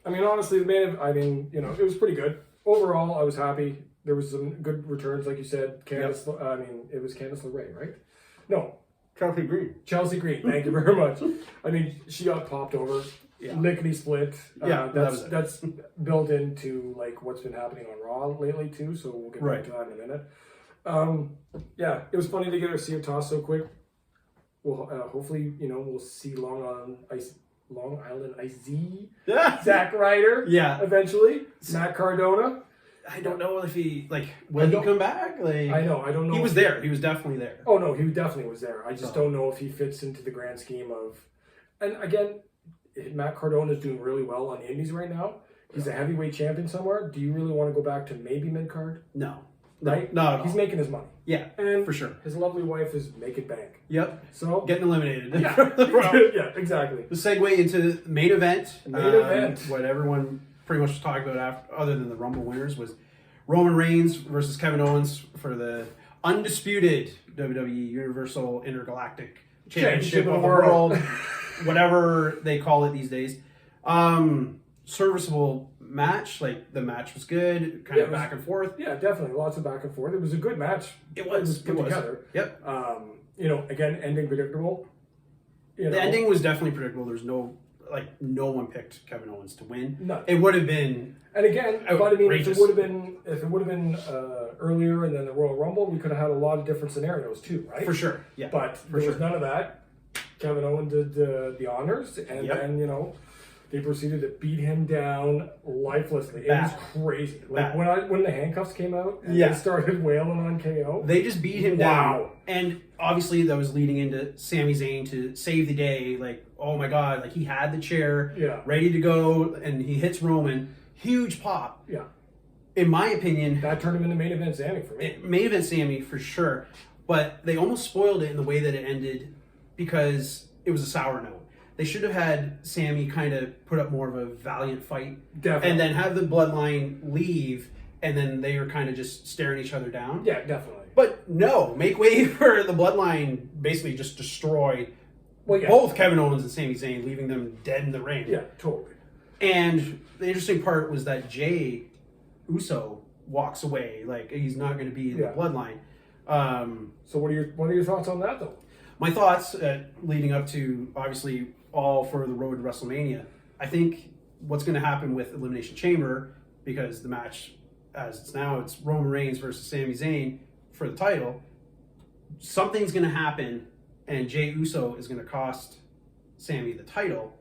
I mean, honestly, it was pretty good. Overall, I was happy. There was some good returns, like you said. Candice, it was Candice LeRae, right? No, Chelsea Green. Chelsea Green. Thank you very much. I mean, she got popped over, lickety split. That's built into like what's been happening on Raw lately too. So we'll get back to that in a minute. It was funny to get her see her toss so quick. Well, hopefully, we'll see Long Island IZ, Zack Ryder, eventually, Matt Cardona. I don't know if he will he come back? I don't know. He was there. He was definitely there. Oh no, he definitely was there. I just don't know if he fits into the grand scheme of. And again, Matt Cardona is doing really well on the Indies right now. He's a heavyweight champion somewhere. Do you really want to go back to maybe mid card? No. Right? No, he's making his money. Yeah, and for sure. His lovely wife is making bank. Yep. So getting eliminated. Yeah, exactly. The segue into the main event. Event. What everyone pretty much was talking about after, other than the Rumble winners, was Roman Reigns versus Kevin Owens for the undisputed WWE Universal Intergalactic Championship of the World, whatever they call it these days. Serviceable match. The match was good, kind of back and forth. Yeah, definitely. Lots of back and forth. It was a good match. It was put together. Yep. Again, ending predictable. The ending was definitely predictable. There's no one picked Kevin Owens to win. No. It would have been. And again, but I mean, if it would have been earlier and then the Royal Rumble, we could have had a lot of different scenarios too, right? For sure. Yeah. But there was none of that. Kevin Owens did the honors, and then they proceeded to beat him down lifelessly. It was crazy. When the handcuffs came out and they started wailing on KO. They just beat him down. And obviously that was leading into Sami Zayn to save the day. Oh my God, he had the chair ready to go and he hits Roman. Huge pop. Yeah. In my opinion. That turned him into main event Sami for me. Main event Sami for sure. But they almost spoiled it in the way that it ended because it was a sour note. They should have had Sami kind of put up more of a valiant fight. Definitely. And then have the bloodline leave, and then they were kind of just staring each other down. Yeah, definitely. But no, make way for the bloodline basically just destroy both Kevin Owens and Sami Zayn, leaving them dead in the ring. Yeah, totally. And the interesting part was that Jey Uso walks away. He's not going to be in the bloodline. So what are your thoughts on that, though? My thoughts leading up to, obviously, all for the road to WrestleMania. I think what's going to happen with Elimination Chamber, because the match, as it's now, it's Roman Reigns versus Sami Zayn for the title. Something's going to happen, and Jey Uso is going to cost Sami the title,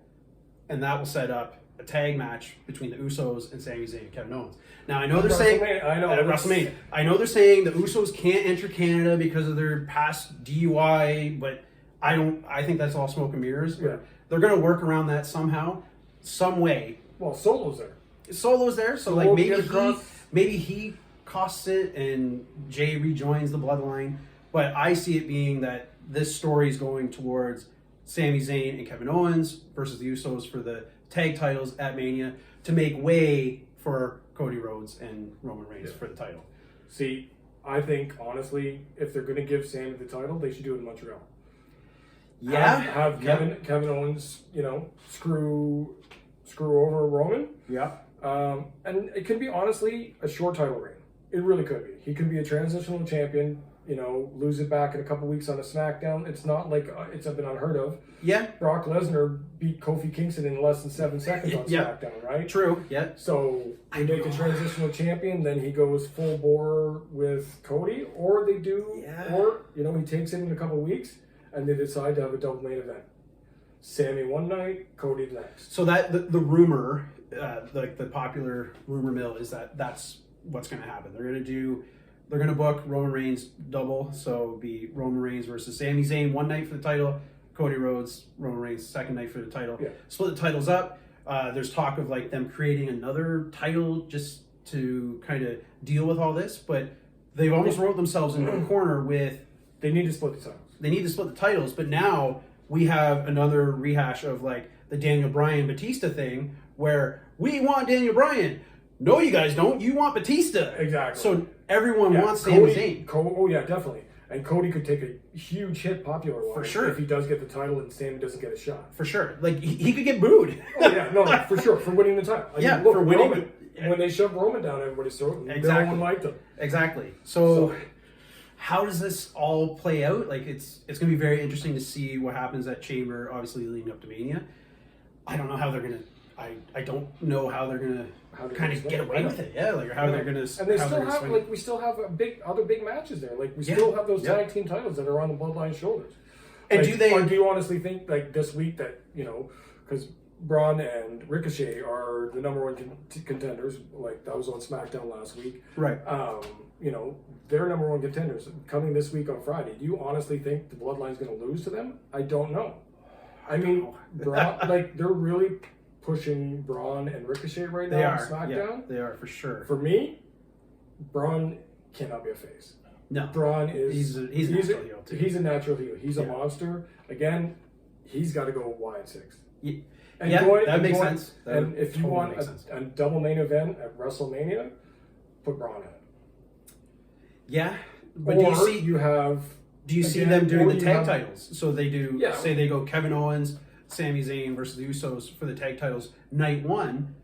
and that will set up a tag match between the Usos and Sami Zayn and Kevin Owens. Now, I know they're saying WrestleMania. I know they're saying the Usos can't enter Canada because of their past DUI, but I think that's all smoke and mirrors. Yeah. They're going to work around that somehow, some way. Well, Solo's there. Solo's there, so maybe he costs it and Jey rejoins the bloodline. But I see it being that this story is going towards Sami Zayn and Kevin Owens versus the Usos for the tag titles at Mania to make way for Cody Rhodes and Roman Reigns for the title. See, I think, honestly, if they're going to give Sami the title, they should do it in Montreal. Yeah. Have Kevin Owens, screw over Roman. Yeah. And it could be, honestly, a short title reign. It really could be. He could be a transitional champion, lose it back in a couple weeks on a SmackDown. It's not like it's been unheard of. Yeah. Brock Lesnar beat Kofi Kingston in less than 7 seconds on SmackDown, right? True. Yeah. So they make a transitional champion, then he goes full bore with Cody, or they do, or he takes it in a couple weeks, and they decide to have a double main event. Sami one night, Cody the next. So that the rumor, the popular rumor mill is that's what's going to happen. They're going to book Roman Reigns double, so it'll be Roman Reigns versus Sami Zayn one night for the title, Cody Rhodes, Roman Reigns second night for the title. Yeah. Split the titles up. There's talk of them creating another title just to kind of deal with all this, but they've almost wrote themselves into a corner with. They need to split the titles. They need to split the titles, but now we have another rehash of the Daniel Bryan Batista thing where we want Daniel Bryan. No, you guys don't. You want Batista. Exactly. So everyone wants Sami Zayn. Oh, yeah, definitely. And Cody could take a huge hit popular-wise For sure. if he does get the title and Sammy doesn't get a shot. For sure. Like, he could get booed. Oh, yeah, no, for sure, for winning the title. Yeah, look, for winning. Roman, when they shoved Roman down everybody's throat, Exactly. no one liked him. Exactly. So how does this all play out? Like, it's going to be very interesting to see what happens at Chamber, obviously leading up to Mania. I don't know how they're going to... I don't know how they're going to kind of get away with it. Yeah, like, or how they're going to... And they still have, like, we still have other big matches there. Like, we still have those tag team titles that are on the Bloodline shoulders. And like, do you honestly think, like, this week that, you know, because Braun and Ricochet are the number one contenders, like, that was on SmackDown last week. Right. You know, they're number one contenders coming this week on Friday. Do you honestly think the Bloodline's going to lose to them? I don't know. I mean, Braun, like, they're really pushing Braun and Ricochet right now on SmackDown. Yeah, they are, for sure. For me, Braun cannot be a face. No. Braun is... He's a natural heel, too. He's a natural heel. He's a monster. Again, he's got to go wide 6. Yeah, that makes sense. And if you want a double main event at WrestleMania, put Braun in it. Yeah, but or do you see them doing the tag titles? So they do, Yeah. say they go Kevin Owens, Sami Zayn versus the Usos for the tag titles night 1,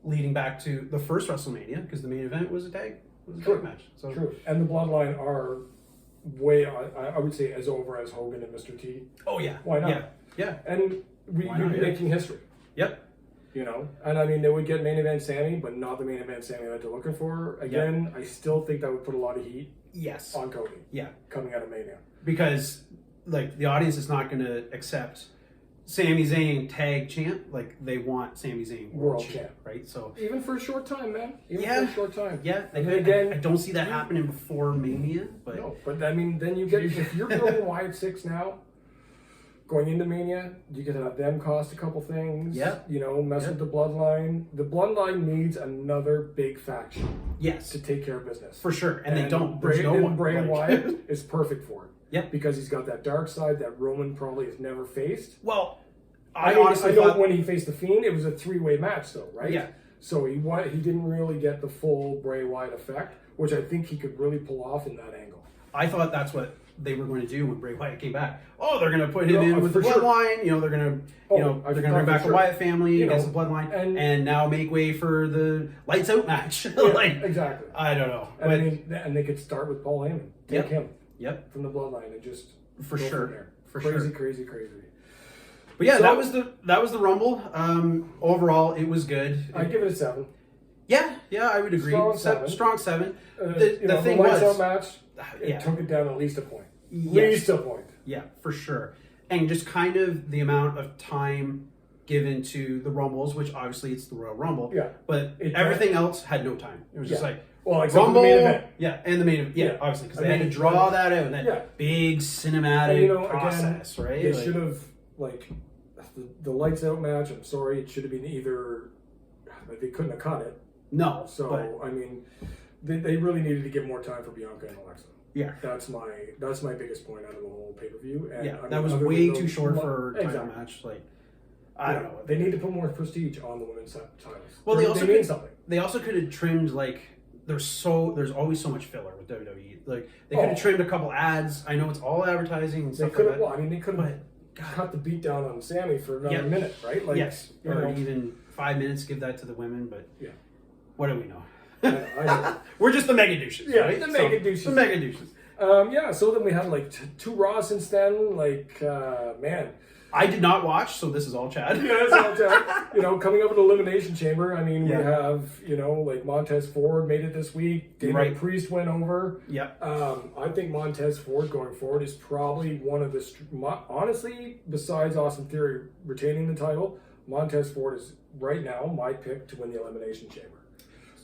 leading back to the first WrestleMania, because the main event was a tag match. So True. And the Bloodline are way, I would say, as over as Hogan and Mr. T. Oh yeah. Why not? Yeah. And you'd be making history. Yep. You know, and I mean, they would get main event Sammy, but not the main event Sammy that they're looking for. Again, I still think that would put a lot of heat on Cody. Yeah. Coming out of Mania. Because, like, the audience is not going to accept Sami Zayn tag champ. Like, they want Sami Zayn world champ, right? So even for a short time, man. For a short time. Yeah. Again, I don't see that happening before Mania. But no, but I mean, then you get, if you're going wide 6 now, going into Mania, you could have them cost a couple things. Yeah. You know, mess with the Bloodline. The Bloodline needs another big faction. Yes. To take care of business. For sure. And they don't. Bray Wyatt is perfect for it. Yep. Because he's got that dark side that Roman probably has never faced. Well, I honestly know when he faced The Fiend, it was a 3-way match though, right? Yeah. So he didn't really get the full Bray Wyatt effect, which I think he could really pull off in that angle. I thought that's what they were going to do when Bray Wyatt came back. Oh, they're going to put him in with the Bloodline. You know, they're going to, they're going to bring back the Wyatt family against the Bloodline, and now make way for the Lights Out match. Exactly. I don't know. And they could start with Paul Heyman. Take him. Yep. From the Bloodline and just for go sure. From there. For crazy. But yeah, that was the Rumble. Overall, it was good. I'd give it a 7. Yeah, I would agree. Strong 7. The thing Lights was, Out match. It took it down at least a point. Yes. Least a point. Yeah, for sure. And just kind of the amount of time given to the Rumbles, which obviously it's the Royal Rumble. Yeah. But everything else had no time. It was just like, Rumble, the main event. Yeah, and the main event. Yeah, obviously, because they had to draw that out. That big cinematic process, again, right? They should have, the Lights Out match, I'm sorry, it should have been either, they couldn't have cut it. No. So, I mean, they really needed to give more time for Bianca and Alexa. Yeah. That's my biggest point out of the whole pay-per-view. And that was way too short for a title match. Like, I don't know. They need to put more prestige on the women's titles. Well, they also could have trimmed, like, there's always so much filler with WWE. Like, they could have trimmed a couple ads. I know it's all advertising and stuff like that. Well, I mean, they could have cut the beat down on Sammy for another minute, right? Like, yes. Or even 5 minutes, give that to the women, but what do we know? I know. We're just the mega douches, right? The mega douches. The mega douches. So then we had like 2 Raws since then. Man. I did not watch, so this is all Chad. Yeah, it's all Chad. Coming up with Elimination Chamber, I mean, we have, Montez Ford made it this week. Damian Priest went over. Yeah. I think Montez Ford going forward is probably one of the, honestly, besides Austin Theory retaining the title, Montez Ford is right now my pick to win the Elimination Chamber.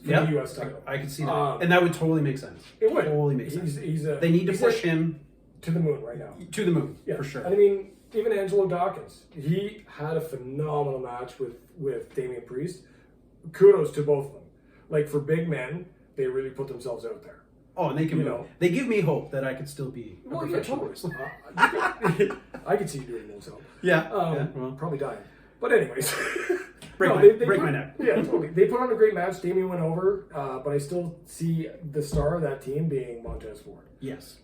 For the U.S. title. I could see that. And that would totally make sense. It would. Totally make sense. They need to push him to the moon right now. To the moon, for sure. And I mean, even Angelo Dawkins, he had a phenomenal match with Damian Priest. Kudos to both of them. Like, for big men, they really put themselves out there. Oh, and they can, they give me hope that I could still be a professional wrestler. I could see you doing those help. Yeah. Probably dying. But anyways. break my neck. Yeah, totally. They put on a great match. Damian went over, but I still see the star of that team being Montez Ford. Yes.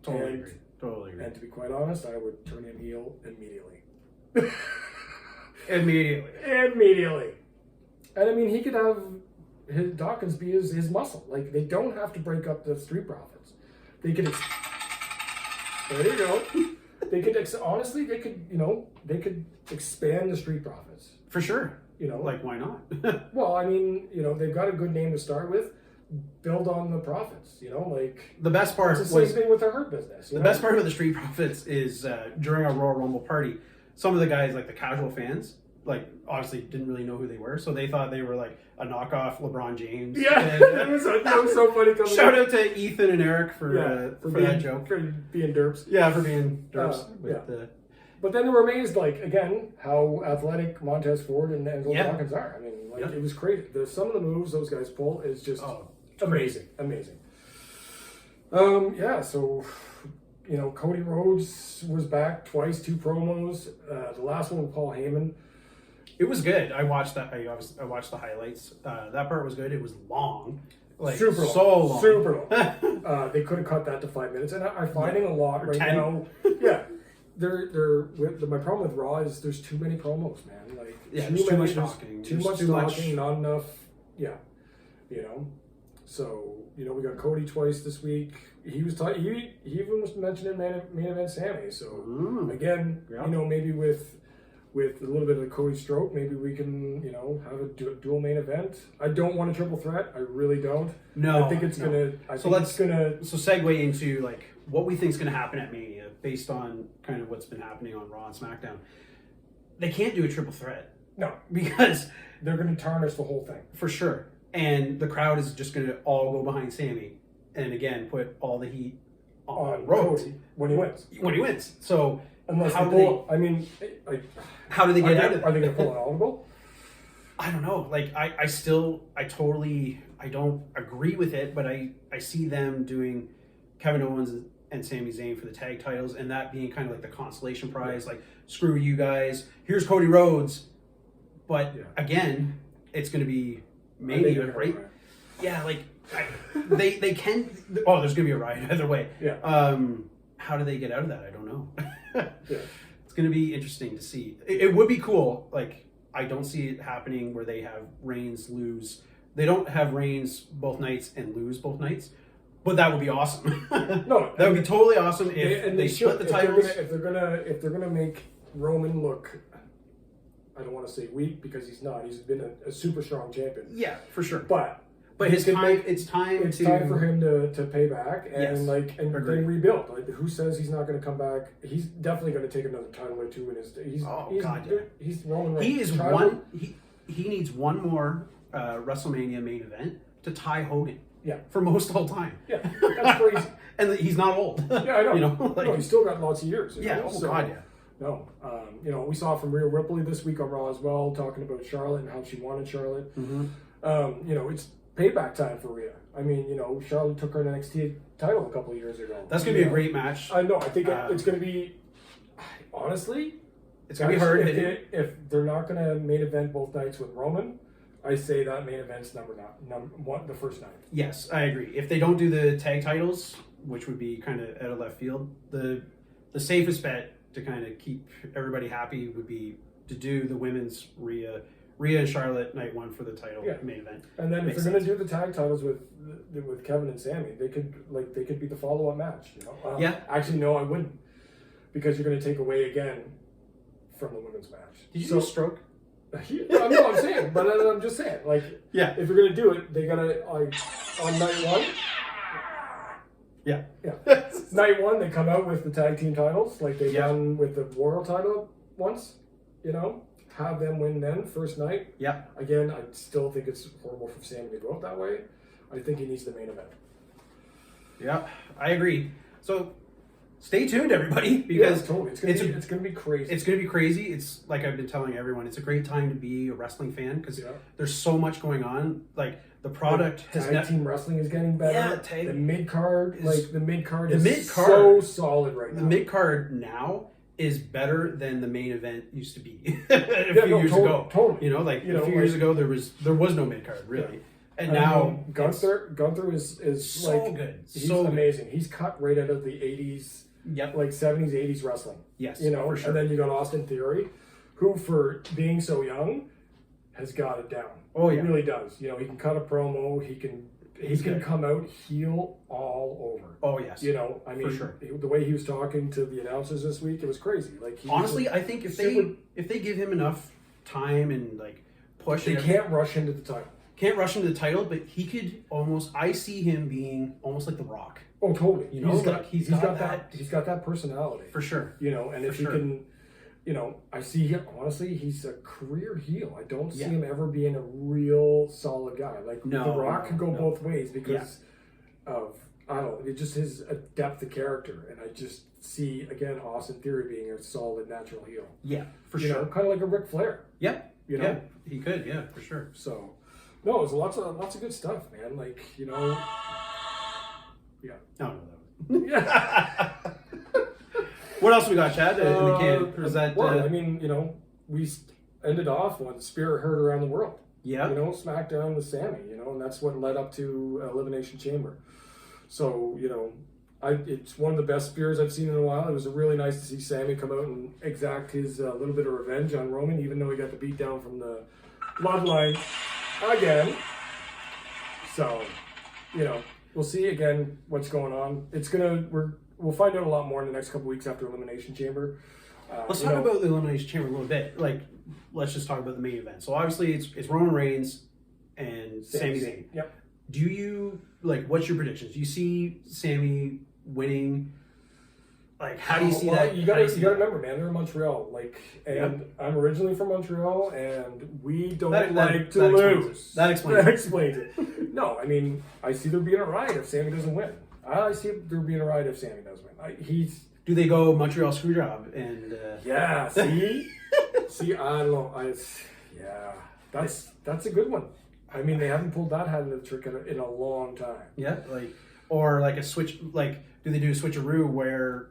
Totally agree. And to be quite honest, I would turn him heel immediately. Immediately. And I mean, he could have Dawkins be his muscle. Like, they don't have to break up the Street Profits. They could. There you go. They could honestly. They could. They could expand the Street Profits for sure. Like, why not? Well, I mean, they've got a good name to start with. Build on the profits. Like, the best part was the same thing with the Hurt business. The best part of the Street Profits is during our Royal Rumble party, some of the guys, like the casual fans, like obviously didn't really know who they were, so they thought they were like a knockoff LeBron James. Yeah, that was so funny. Shout out to Ethan and Eric for that joke, for being derps. Yeah, for being derps. But then they were amazed, like, again, how athletic Montez Ford and Angelo Dawkins are. I mean, it was crazy. Some of the moves those guys pull is just amazing. So Cody Rhodes was back twice, 2 promos. The last one with Paul Heyman. It was good. I watched that. I watched the highlights. That part was good. It was long. Like, super long. So long. Super long. They could have cut that to 5 minutes. And I'm finding a lot right 10. now. Yeah. My problem with Raw is there's too many promos, man. Like, too much talking. Too much talking, not enough. Yeah. So, we got Cody twice this week. He was he even was mentioned in main event Sammy. So again, maybe with a little bit of the Cody stroke, maybe we can, have a dual main event. I don't want a triple threat. I really don't. No, I think it's gonna. So segue into like what we think is gonna happen at Mania based on kind of what's been happening on Raw and SmackDown. They can't do a triple threat. No, because they're gonna tarnish the whole thing for sure. And the crowd is just going to all go behind Sammy, and again put all the heat on Rhodes when he wins. So unless how do they get out of it? Are they going to pull an audible? I don't know. Like I don't agree with it, but I see them doing Kevin Owens and Sami Zayn for the tag titles, and that being kind of like the consolation prize. Like, screw you guys. Here's Cody Rhodes, but again, it's going to be Mania, right? Yeah, like they can. Oh, there's gonna be a riot either way. Yeah. How do they get out of that? I don't know. It's gonna be interesting to see. It would be cool. Like, I don't see it happening where they have Reigns lose. They don't have Reigns both nights and lose both nights, but that would be awesome. No, that would be totally awesome if they split the titles. If they're gonna make Roman look, I don't want to say weak because he's not. He's been a super strong champion. Yeah, for sure. But it's time for him to pay back and then rebuild. Like, who says he's not going to come back? He's definitely going to take another title or two in his. He's Roman Reigns. He is one. He needs one more WrestleMania main event to tie Hogan. Yeah. For most all time. Yeah, that's crazy. And he's not old. Yeah, I know. He's still got lots of years. Yeah. Oh God. Yeah. No, we saw from Rhea Ripley this week on Raw as well, talking about Charlotte and how she wanted Charlotte. Mm-hmm. It's payback time for Rhea. I mean, Charlotte took her NXT title a couple of years ago. That's going to be a great match. I know. I think it's going to be, honestly, it's going to be hard. If they're not going to main event both nights with Roman, I say that main event's number one, the first night. Yes, I agree. If they don't do the tag titles, which would be kind of out of left field, the safest bet to kind of keep everybody happy would be to do the women's Rhea and Charlotte night one for the title main event. And then if they're going to do the tag titles with Kevin and Sammy, they could be the follow up match. Actually, no, I wouldn't, because you're going to take away again from the women's match. Did you just stroke? No, I'm saying, but I'm just saying, like, if you're going to do it, they got to, like, on night one. Yeah. Night one, they come out with the tag team titles, like they've done with the Royal title once. Have them win then first night. Yeah. Again, I still think it's horrible for Sammy to go out that way. I think he needs the main event. Yeah, I agree. So stay tuned, everybody, because totally. It's gonna be crazy. It's gonna be crazy. It's like I've been telling everyone. It's a great time to be a wrestling fan because there's so much going on. Like, the product tag team wrestling is getting better. The mid card, is so solid right now. The mid card now is better than the main event used to be a few years ago. Totally. A few years ago there was no mid card really. And now Gunther is so like good. He's So amazing. He's cut right out of the 80s. Yep. Like 70s, 80s wrestling. Yes. You know, for sure. and then you got Austin Theory, who for being so young has got it down. Oh yeah. He really does. You know, he can cut a promo, he can come out heel all over. Oh yes. You know, I mean, for sure. The way he was talking to the announcers this week, it was crazy. Like honestly, I think if they give him enough time and like push, they can't rush into the title. Can't rush into the title, but he could almost. I see him being almost like The Rock. Oh, totally. You know, he's got that. He's got that personality for sure. You know, and if he can, you know, I see him. Honestly, he's a career heel. I don't see him ever being a real solid guy. Like The Rock could go both ways because of I don't know. It just his depth of character, and I just see again Austin Theory being a solid natural heel. Yeah, for you sure. know, kind of like a Ric Flair. Yeah, you know, he could. Yeah, for sure. So. No, it was lots of good stuff, man. Like, you know, yeah. Oh, no, that was... What else we got, Chad, in the can? Is that, I mean, you know, we ended off when Spirit heard around the world. Yeah. You know, SmackDown with Sammy, you know, and that's what led up to Elimination Chamber. So, you know, it's one of the best spears I've seen in a while. It was really nice to see Sammy come out and exact his little bit of revenge on Roman, even though he got the beat down from the bloodline again. So, you know, we'll see again what's going on. We'll find out a lot more in the next couple weeks after Elimination Chamber. Let's talk about the Elimination Chamber a little bit. Like, let's just talk about the main event. So obviously it's Roman Reigns and Sami Zayn. Yep. Do you what's your predictions? Do you see Sami winning? Like, how do you see that? You gotta remember, man, they're in Montreal. Like, and I'm originally from Montreal, and we don't like to lose. That explains it. No, I mean, I see there being a riot if Sammy doesn't win. I see there being a riot if Sammy does win. Do they go Montreal Screwjob and? Yeah. See, I don't know. That's a good one. I mean, they haven't pulled that hand of the trick in a long time. Yeah, or a switch. Do they do a switcheroo where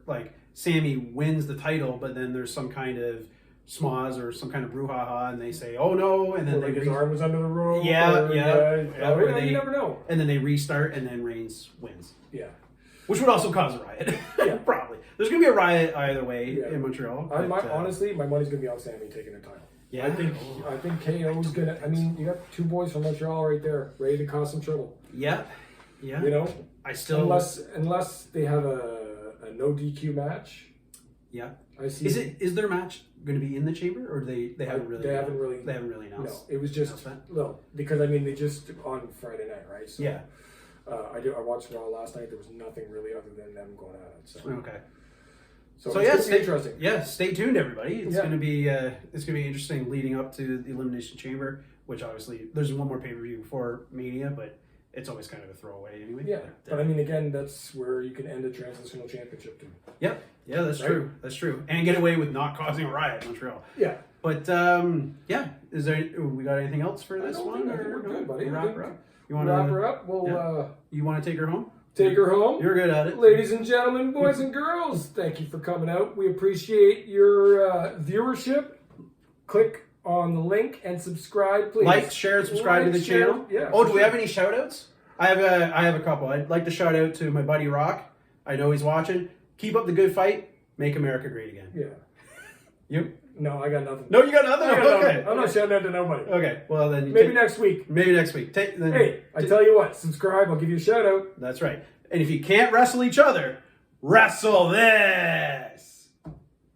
Sammy wins the title, but then there's some kind of schmoz or some kind of brouhaha, and they say, "Oh no," and then his arm was under the rope. You never know. And then they restart, and then Reigns wins. Yeah, which would also cause a riot. Yeah, probably. There's gonna be a riot either way in Montreal. Honestly, my money's gonna be on Sammy taking the title. Yeah, I think KO's gonna. I mean, you got two boys from Montreal right there, ready to cause some trouble. Yeah. You know, unless they have a no DQ match. Yeah. I see. Is their match going to be in the chamber, or they haven't really? They haven't really announced. No, it was just because I mean they just on Friday night, right? So, yeah. I watched Raw last night. There was nothing really other than them going at it. So. Okay. So it's interesting. Yeah, stay tuned, everybody. It's going to be interesting leading up to the Elimination Chamber, which obviously there's one more pay-per-view before Mania, but it's always kind of a throwaway anyway. Yeah, but I mean, again, that's where you can end a transitional championship too. Yep. Yeah, that's true. That's true. And get away with not causing a riot in Montreal. Yeah. But is there? We got anything else for this one? I think we're good, buddy. Wrap her up. You want to wrap her up? Well, you want to take her home? Take her home. You're good at it. Ladies and gentlemen, boys and girls, thank you for coming out. We appreciate your viewership. Click on the link and subscribe, please. Like, share, and subscribe to the channel. Yeah. Oh, do we have any shout outs? I have a couple. I'd like to shout out to my buddy Rock. I know he's watching. Keep up the good fight. Make America great again. Yeah. You? No, I got nothing. No, you got nothing? Okay. I'm not shouting out to nobody. Okay. Well, then... Maybe next week. I tell you what. Subscribe. I'll give you a shout out. That's right. And if you can't wrestle each other, wrestle this.